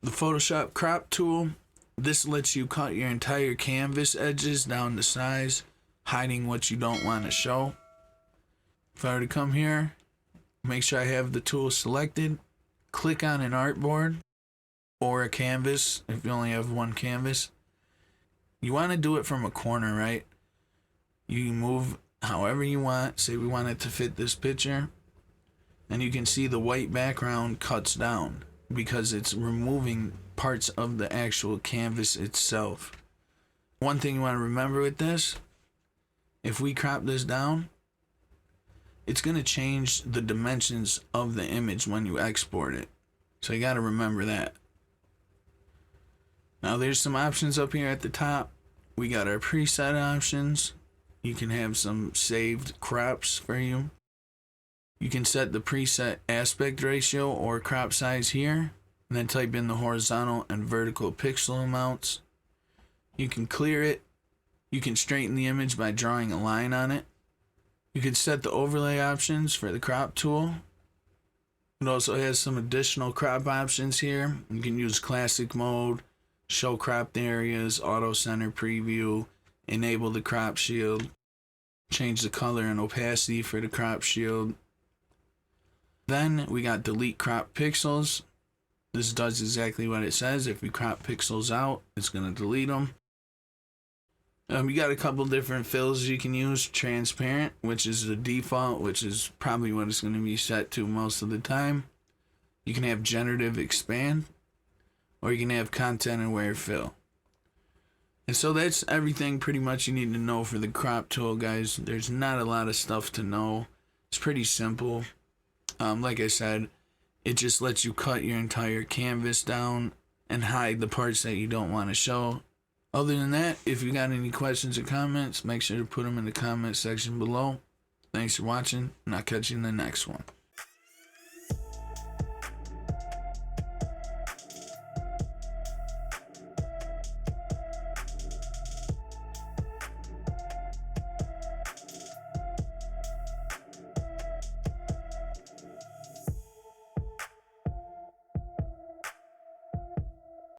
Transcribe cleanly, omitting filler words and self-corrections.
The Photoshop crop tool. This lets you cut your entire canvas edges down to size, hiding what you don't want to show. If I were to come here, make sure I have the tool selected, click on an artboard or a canvas if you only have one canvas. You want to do it from a corner, right? You move however you want. Say we want it to fit this picture, and you can see the white background cuts down because it's removing parts of the actual canvas itself. One thing you want to remember with this, if we crop this down, it's going to change the dimensions of the image when you export it. So you got to remember that. Now there's some options up here at the top. We got our preset options. You can have some saved crops for you. You can set the preset aspect ratio or crop size here, and then type in the horizontal and vertical pixel amounts. You can clear it. You can straighten the image by drawing a line on it. You can set the overlay options for the crop tool. It also has some additional crop options here. You can use classic mode, show cropped areas, auto center preview, enable the crop shield, change the color and opacity for the crop shield. Then we got delete crop pixels. This does exactly what it says. If we crop pixels out, it's going to delete them. You got a couple different fills you can use. Transparent, which is the default, which is probably what it's going to be set to most of the time. You can have generative expand, or you can have content aware fill. And so that's everything pretty much you need to know for the crop tool, guys. There's not a lot of stuff to know. It's pretty simple. Like I said, it just lets you cut your entire canvas down and hide the parts that you don't want to show. Other than that, if you got any questions or comments, make sure to put them in the comment section below. Thanks for watching, and I'll catch you in the next one.